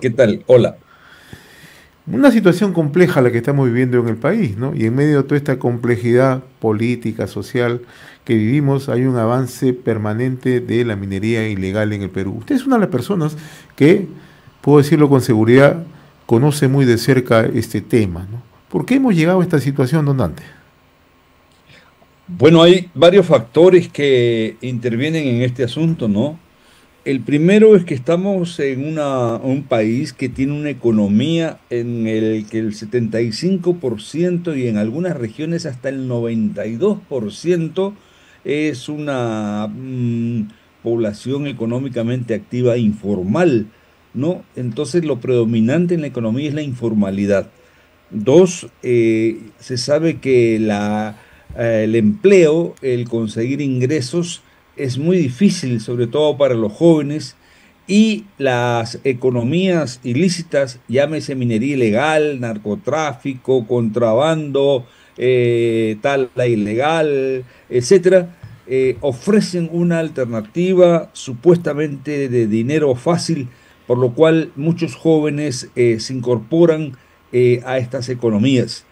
¿Qué tal? Hola. Una situación compleja la que estamos viviendo en el país, ¿no? Y en medio de toda esta complejidad política, social que vivimos, hay un avance permanente de la minería ilegal en el Perú. Usted es una de las personas que, puedo decirlo con seguridad, conoce muy de cerca este tema, ¿no? ¿Por qué hemos llegado a esta situación, don Dante? Bueno, hay varios factores que intervienen en este asunto, ¿no? El primero es que estamos en un país que tiene una economía en el que el 75% y en algunas regiones hasta el 92% es una población económicamente activa e informal, ¿no? Entonces lo predominante en la economía es la informalidad. Dos, se sabe que el empleo, el conseguir ingresos es muy difícil, sobre todo para los jóvenes, y las economías ilícitas, llámese minería ilegal, narcotráfico, contrabando, tala ilegal, etcétera, ofrecen una alternativa supuestamente de dinero fácil, por lo cual muchos jóvenes se incorporan a estas economías.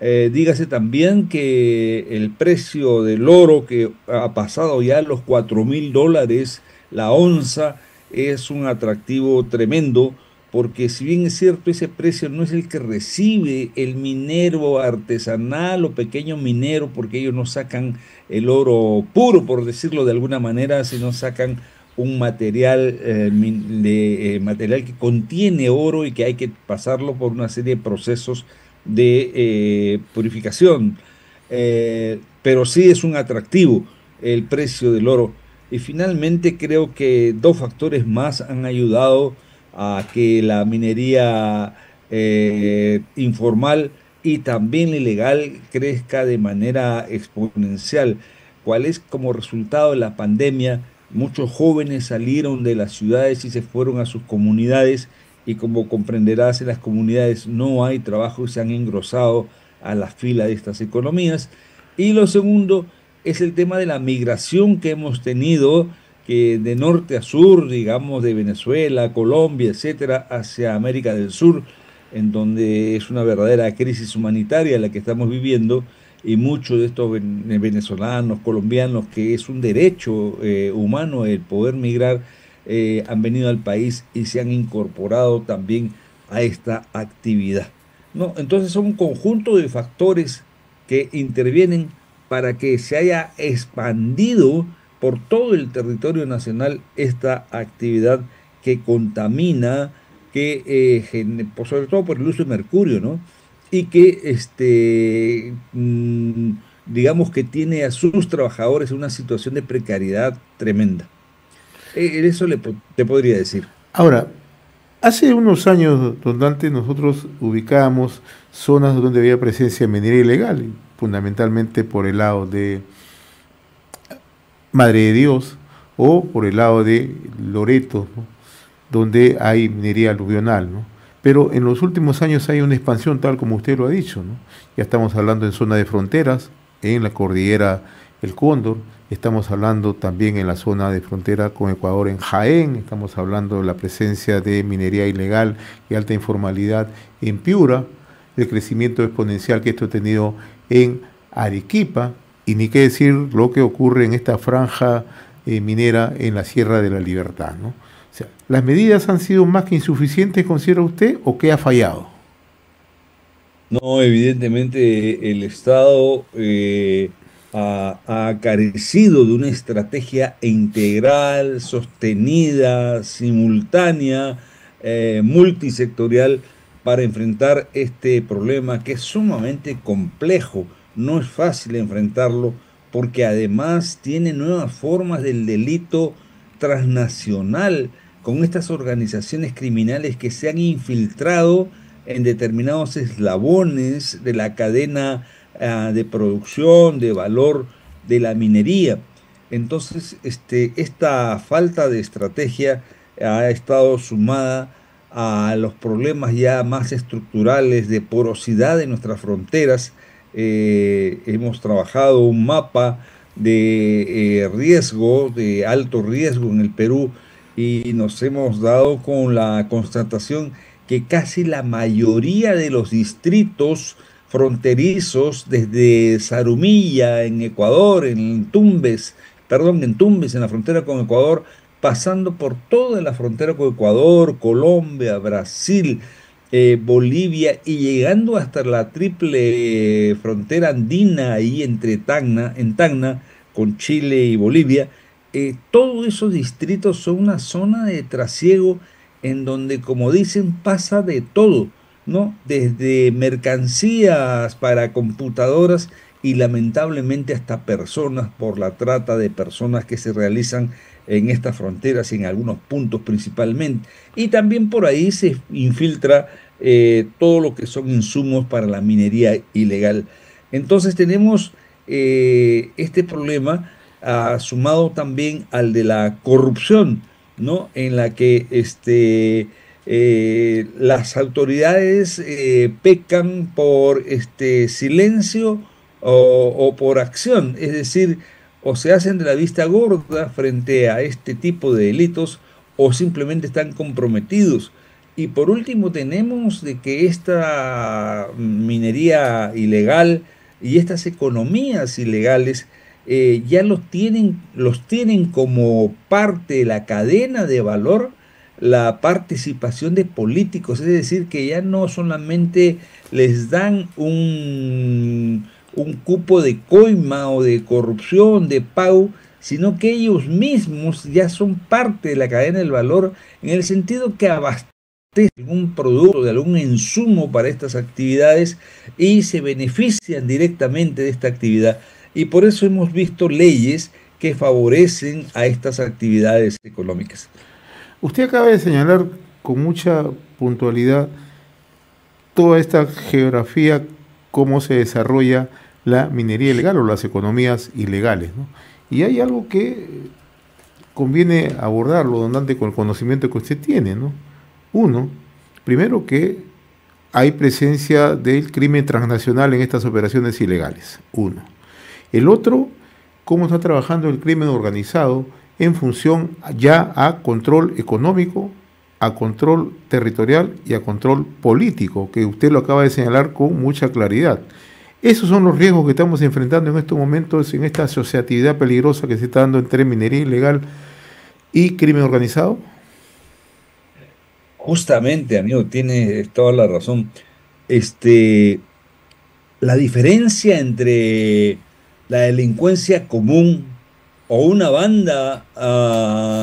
Dígase también que el precio del oro, que ha pasado ya los $4.000 la onza, es un atractivo tremendo, porque si bien es cierto, ese precio no es el que recibe el minero artesanal o pequeño minero, porque ellos no sacan el oro puro, por decirlo de alguna manera, sino sacan un material, material que contiene oro y que hay que pasarlo por una serie de procesos de purificación. Pero sí es un atractivo el precio del oro. Y finalmente creo que dos factores más han ayudado a que la minería informal y también la ilegal crezca de manera exponencial. ¿Cuál es como resultado de la pandemia? Muchos jóvenes salieron de las ciudades y se fueron a sus comunidades y como comprenderás, en las comunidades no hay trabajo y se han engrosado a la fila de estas economías. Y lo segundo es el tema de la migración que hemos tenido, que de norte a sur, digamos, de Venezuela, Colombia, etcétera, hacia América del Sur, en donde es una verdadera crisis humanitaria la que estamos viviendo, y muchos de estos venezolanos, colombianos, que es un derecho humano el poder migrar, han venido al país y se han incorporado también a esta actividad, ¿no? Entonces son un conjunto de factores que intervienen para que se haya expandido por todo el territorio nacional esta actividad que contamina, que pues sobre todo por el uso de mercurio, ¿no? Y que digamos que tiene a sus trabajadores en una situación de precariedad tremenda. Eso te podría decir. Ahora, hace unos años, don Dante, nosotros ubicábamos zonas donde había presencia de minería ilegal, y fundamentalmente por el lado de Madre de Dios o por el lado de Loreto, ¿no? Donde hay minería aluvional, ¿no? Pero en los últimos años hay una expansión tal como usted lo ha dicho, ¿no? Ya estamos hablando en zona de fronteras, en la cordillera El Cóndor, estamos hablando también en la zona de frontera con Ecuador en Jaén, estamos hablando de la presencia de minería ilegal y alta informalidad en Piura, el crecimiento exponencial que esto ha tenido en Arequipa, y ni qué decir lo que ocurre en esta franja minera en la Sierra de la Libertad, ¿no? O sea, ¿las medidas han sido más que insuficientes, considera usted, o qué ha fallado? No, evidentemente el Estado ha carecido de una estrategia integral, sostenida, simultánea, multisectorial para enfrentar este problema que es sumamente complejo. No es fácil enfrentarlo porque además tiene nuevas formas del delito transnacional con estas organizaciones criminales que se han infiltrado en determinados eslabones de la cadena de producción, de valor de la minería. Entonces, esta falta de estrategia ha estado sumada a los problemas ya más estructurales de porosidad de nuestras fronteras. Hemos trabajado un mapa de riesgo, de alto riesgo en el Perú, y nos hemos dado con la constatación que casi la mayoría de los distritos fronterizos, desde Zarumilla en Ecuador, en Tumbes, en la frontera con Ecuador, pasando por toda la frontera con Ecuador, Colombia, Brasil, Bolivia y llegando hasta la triple frontera andina ahí en Tacna, con Chile y Bolivia. Todos esos distritos son una zona de trasiego en donde, como dicen, pasa de todo, ¿no? Desde mercancías para computadoras y lamentablemente hasta personas, por la trata de personas que se realizan en estas fronteras y en algunos puntos principalmente. Y también por ahí se infiltra todo lo que son insumos para la minería ilegal. Entonces tenemos este problema sumado también al de la corrupción, ¿no? En la que las autoridades pecan por silencio o por acción, es decir, o se hacen de la vista gorda frente a este tipo de delitos o simplemente están comprometidos. Y por último tenemos de que esta minería ilegal y estas economías ilegales ya los tienen como parte de la cadena de valor la participación de políticos, es decir, que ya no solamente les dan un cupo de coima o de corrupción, de pago, sino que ellos mismos ya son parte de la cadena del valor en el sentido que abastecen un producto, de algún insumo para estas actividades y se benefician directamente de esta actividad. Y por eso hemos visto leyes que favorecen a estas actividades económicas. Usted acaba de señalar con mucha puntualidad toda esta geografía, cómo se desarrolla la minería ilegal o las economías ilegales, ¿no? Y hay algo que conviene abordarlo, don Dante, con el conocimiento que usted tiene, ¿no? Uno, primero que hay presencia del crimen transnacional en estas operaciones ilegales. Uno. El otro, cómo está trabajando el crimen organizado en función ya a control económico, a control territorial y a control político, que usted lo acaba de señalar con mucha claridad. Esos son los riesgos que estamos enfrentando en estos momentos en esta asociatividad peligrosa que se está dando entre minería ilegal y crimen organizado. Justamente, amigo, tiene toda la razón. Este, la diferencia entre la delincuencia común o una banda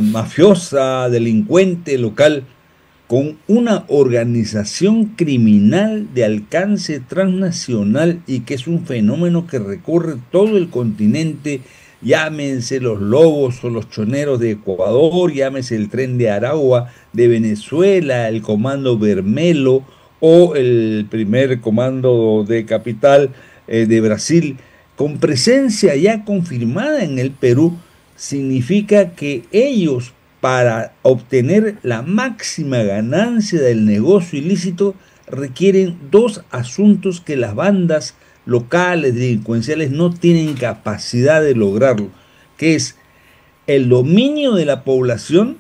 mafiosa, delincuente local, con una organización criminal de alcance transnacional y que es un fenómeno que recorre todo el continente, llámense los lobos o los choneros de Ecuador, llámese el Tren de Aragua de Venezuela, el Comando Bermelo o el primer comando de Capital de Brasil, con presencia ya confirmada en el Perú, significa que ellos, para obtener la máxima ganancia del negocio ilícito, requieren dos asuntos que las bandas locales delincuenciales no tienen capacidad de lograrlo, que es el dominio de la población,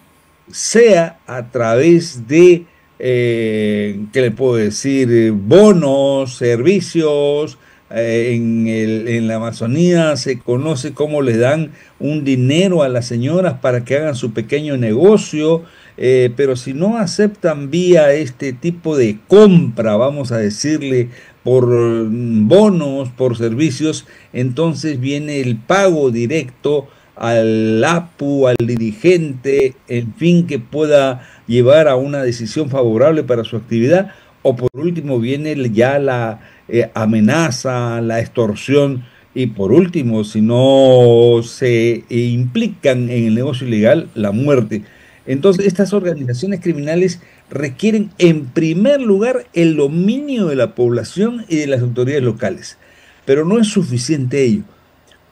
sea a través de, ¿qué le puedo decir? Bonos, servicios. En la Amazonía se conoce cómo le dan un dinero a las señoras para que hagan su pequeño negocio, pero si no aceptan vía este tipo de compra, vamos a decirle, por bonos, por servicios, entonces viene el pago directo al APU, al dirigente, en fin, que pueda llevar a una decisión favorable para su actividad, o por último viene ya la amenaza, la extorsión, y por último, si no se implican en el negocio ilegal, la muerte. Entonces, estas organizaciones criminales requieren, en primer lugar, el dominio de la población y de las autoridades locales. Pero no es suficiente ello.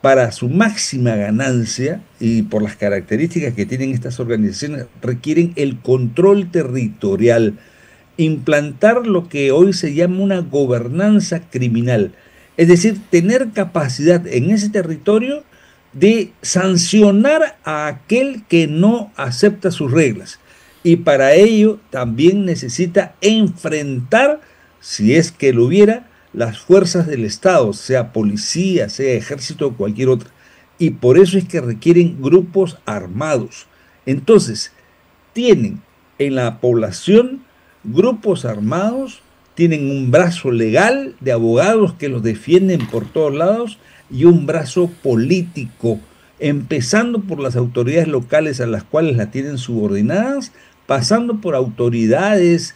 Para su máxima ganancia y por las características que tienen estas organizaciones, requieren el control territorial, implantar lo que hoy se llama una gobernanza criminal, es decir, tener capacidad en ese territorio de sancionar a aquel que no acepta sus reglas. Y para ello también necesita enfrentar, si es que lo hubiera, las fuerzas del Estado, sea policía, sea ejército o cualquier otra. Y por eso es que requieren grupos armados. Entonces, tienen en la población grupos armados, tienen un brazo legal de abogados que los defienden por todos lados y un brazo político, empezando por las autoridades locales a las cuales la tienen subordinadas, pasando por autoridades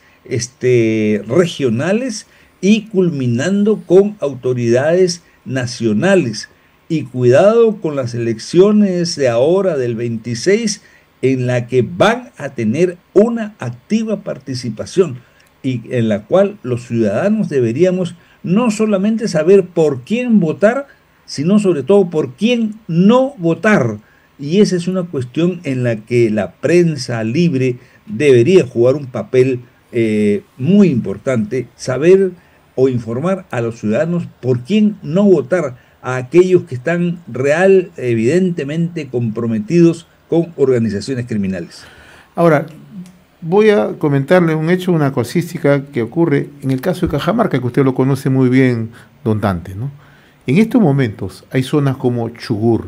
regionales y culminando con autoridades nacionales. Y cuidado con las elecciones de ahora del 26, en la que van a tener una activa participación y en la cual los ciudadanos deberíamos no solamente saber por quién votar, sino sobre todo por quién no votar. Y esa es una cuestión en la que la prensa libre debería jugar un papel muy importante, saber o informar a los ciudadanos por quién no votar, a aquellos que están evidentemente comprometidos con organizaciones criminales. Ahora, voy a comentarle un hecho, una cosística que ocurre en el caso de Cajamarca, que usted lo conoce muy bien, don Dante, ¿no? En estos momentos hay zonas como Chugur,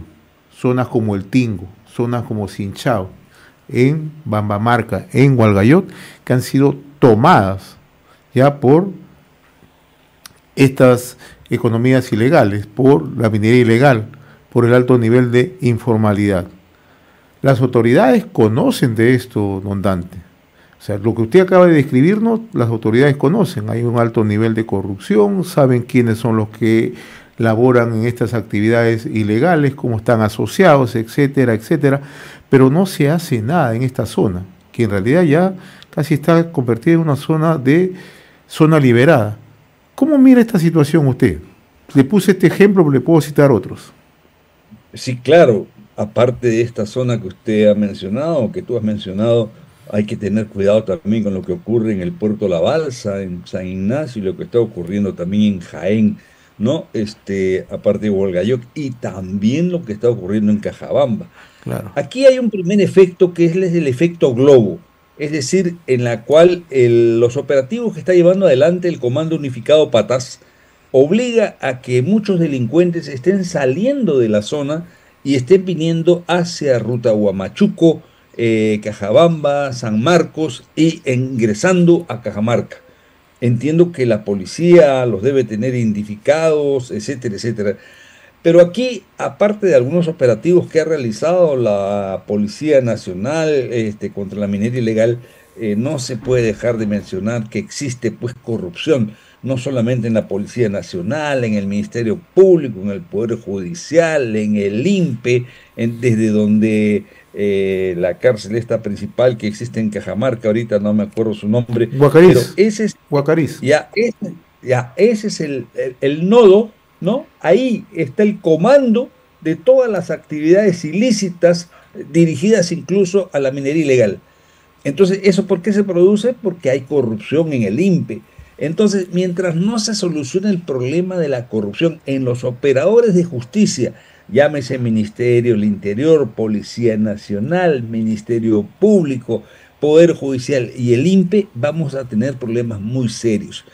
zonas como El Tingo, zonas como Sinchao, en Bambamarca, en Hualgayot, que han sido tomadas ya por estas economías ilegales, por la minería ilegal, por el alto nivel de informalidad. Las autoridades conocen de esto, don Dante. O sea, lo que usted acaba de describirnos, las autoridades conocen. Hay un alto nivel de corrupción, saben quiénes son los que laboran en estas actividades ilegales, cómo están asociados, etcétera, etcétera. Pero no se hace nada en esta zona, que en realidad ya casi está convertida en una zona liberada. ¿Cómo mira esta situación usted? Le puse este ejemplo, pero le puedo citar otros. Sí, claro, aparte de esta zona que usted ha mencionado, que tú has mencionado, hay que tener cuidado también con lo que ocurre en el puerto La Balsa, en San Ignacio, y lo que está ocurriendo también en Jaén, ¿no? Aparte de Hualgayoc, y también lo que está ocurriendo en Cajabamba. Claro. Aquí hay un primer efecto que es el efecto globo, es decir, en la cual los operativos que está llevando adelante el Comando Unificado Patás obliga a que muchos delincuentes estén saliendo de la zona y estén viniendo hacia Ruta Huamachuco, Cajabamba, San Marcos y ingresando a Cajamarca. Entiendo que la policía los debe tener identificados, etcétera, etcétera. Pero aquí, aparte de algunos operativos que ha realizado la Policía Nacional contra la minería ilegal, no se puede dejar de mencionar que existe pues corrupción, no solamente en la Policía Nacional, en el Ministerio Público, en el Poder Judicial, en el INPE, desde donde la cárcel esta principal que existe en Cajamarca, ahorita no me acuerdo su nombre, pero Guacariz. ese es, Guacariz. ese es el nodo, ¿no? Ahí está el comando de todas las actividades ilícitas dirigidas incluso a la minería ilegal. Entonces, ¿eso por qué se produce? Porque hay corrupción en el INPE. Entonces, mientras no se solucione el problema de la corrupción en los operadores de justicia, llámese Ministerio del Interior, Policía Nacional, Ministerio Público, Poder Judicial y el INPE, vamos a tener problemas muy serios.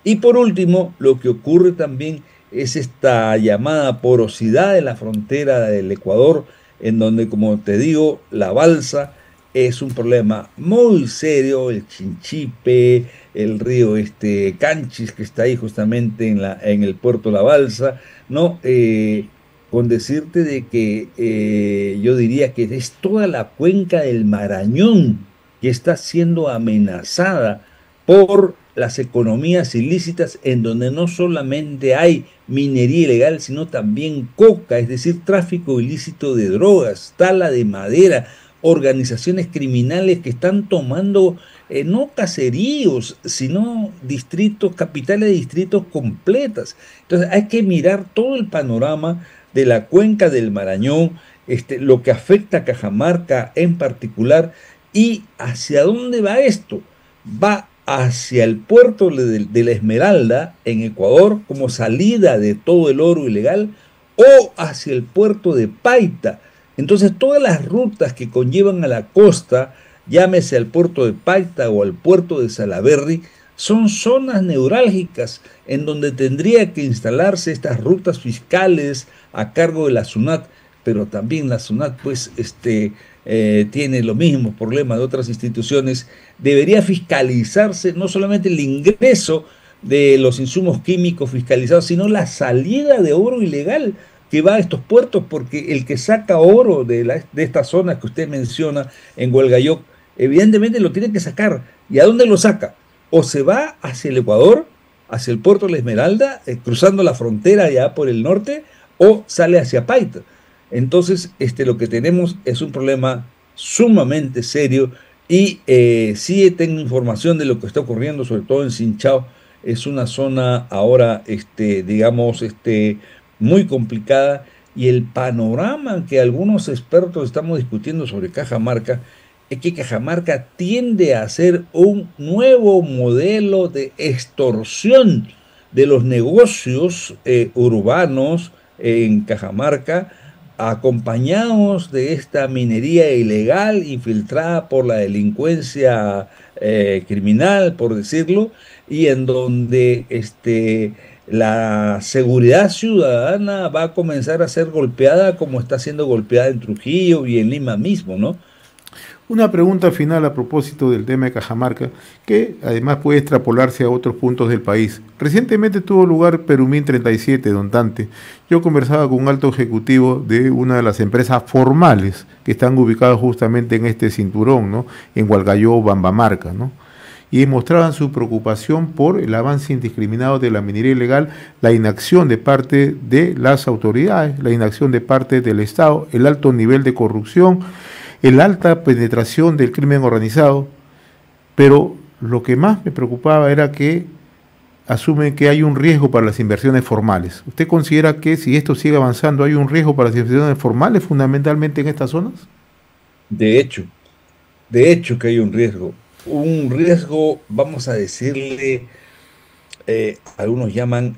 Y por último, lo que ocurre también es esta llamada porosidad de la frontera del Ecuador, en donde, como te digo, la balsa es un problema muy serio, el Chinchipe, el río Canchis, que está ahí justamente en el puerto La Balsa, ¿no? Con decirte de que yo diría que es toda la cuenca del Marañón que está siendo amenazada por las economías ilícitas, en donde no solamente hay minería ilegal, sino también coca, es decir, tráfico ilícito de drogas, tala de madera, organizaciones criminales que están tomando no caseríos, sino distritos, capitales de distritos completas. Entonces hay que mirar todo el panorama de la cuenca del Marañón, lo que afecta a Cajamarca en particular, y hacia dónde va esto. Va hacia el puerto de la Esmeralda en Ecuador como salida de todo el oro ilegal, o hacia el puerto de Paita. Entonces, todas las rutas que conllevan a la costa, llámese al puerto de Paita o al puerto de Salaberry, son zonas neurálgicas en donde tendría que instalarse estas rutas fiscales a cargo de la SUNAT, pero también la SUNAT pues tiene los mismos problemas de otras instituciones. Debería fiscalizarse no solamente el ingreso de los insumos químicos fiscalizados, sino la salida de oro ilegal que va a estos puertos, porque el que saca oro de estas zonas que usted menciona en Hualgayoc, evidentemente lo tiene que sacar. ¿Y a dónde lo saca? O se va hacia el Ecuador, hacia el puerto de La Esmeralda, cruzando la frontera ya por el norte, o sale hacia Paita. Entonces, lo que tenemos es un problema sumamente serio y sí tengo información de lo que está ocurriendo, sobre todo en Sinchao. Es una zona ahora, digamos, muy complicada, y el panorama que algunos expertos estamos discutiendo sobre Cajamarca es que Cajamarca tiende a ser un nuevo modelo de extorsión de los negocios urbanos en Cajamarca, acompañados de esta minería ilegal infiltrada por la delincuencia criminal, por decirlo, y en donde la seguridad ciudadana va a comenzar a ser golpeada como está siendo golpeada en Trujillo y en Lima mismo, ¿no? Una pregunta final a propósito del tema de Cajamarca, que además puede extrapolarse a otros puntos del país. Recientemente tuvo lugar Perumín 37, don Dante. Yo conversaba con un alto ejecutivo de una de las empresas formales que están ubicadas justamente en este cinturón, ¿no? En Hualgayoc, Bambamarca, ¿no? Y mostraban su preocupación por el avance indiscriminado de la minería ilegal, la inacción de parte de las autoridades, la inacción de parte del Estado, el alto nivel de corrupción, la alta penetración del crimen organizado. Pero lo que más me preocupaba era que asumen que hay un riesgo para las inversiones formales. ¿Usted considera que si esto sigue avanzando hay un riesgo para las inversiones formales fundamentalmente en estas zonas? De hecho, de hecho que hay un riesgo, vamos a decirle, algunos llaman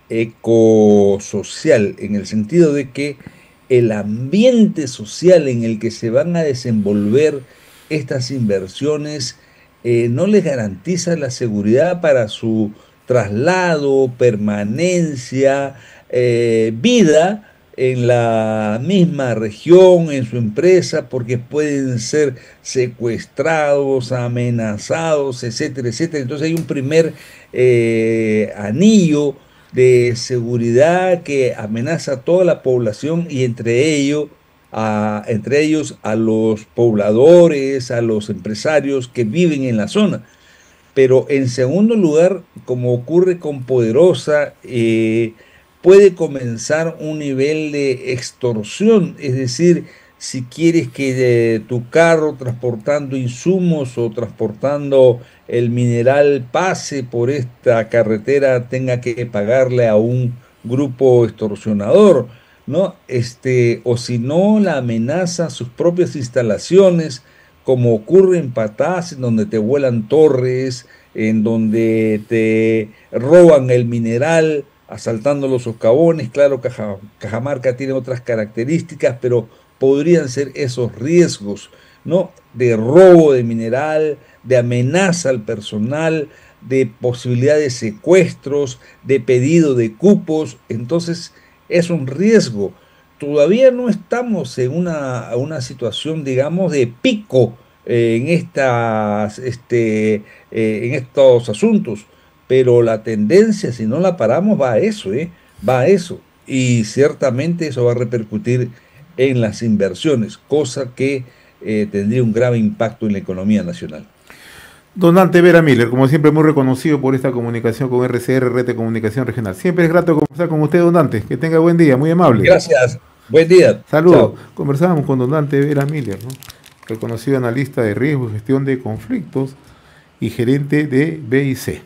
ecosocial, en el sentido de que el ambiente social en el que se van a desenvolver estas inversiones no les garantiza la seguridad para su traslado, permanencia, vida en la misma región, en su empresa, porque pueden ser secuestrados, amenazados, etcétera, etcétera. Entonces hay un primer anillo de seguridad que amenaza a toda la población, y entre ellos a los pobladores, a los empresarios que viven en la zona. Pero en segundo lugar, como ocurre con Poderosa, puede comenzar un nivel de extorsión, es decir, si quieres que tu carro transportando insumos o transportando el mineral pase por esta carretera, tenga que pagarle a un grupo extorsionador, ¿no? O si no, la amenaza a sus propias instalaciones, como ocurre en Patás, en donde te vuelan torres, en donde te roban el mineral, asaltando los socavones. Claro, Cajamarca tiene otras características, pero podrían ser esos riesgos, ¿no? De robo de mineral, de amenaza al personal, de posibilidad de secuestros, de pedido de cupos. Entonces es un riesgo. Todavía no estamos en una situación, digamos, de pico en estos asuntos, pero la tendencia, si no la paramos, va a eso, va a eso. Y ciertamente eso va a repercutir en las inversiones, cosa que tendría un grave impacto en la economía nacional. Don Dante Vera Miller, como siempre, muy reconocido por esta comunicación con RCR, Red de Comunicación Regional. Siempre es grato conversar con usted, don Dante. Que tenga buen día, muy amable. Gracias, buen día. Saludos. Conversábamos con don Dante Vera Miller, ¿no? Reconocido analista de riesgo y gestión de conflictos y gerente de BIC.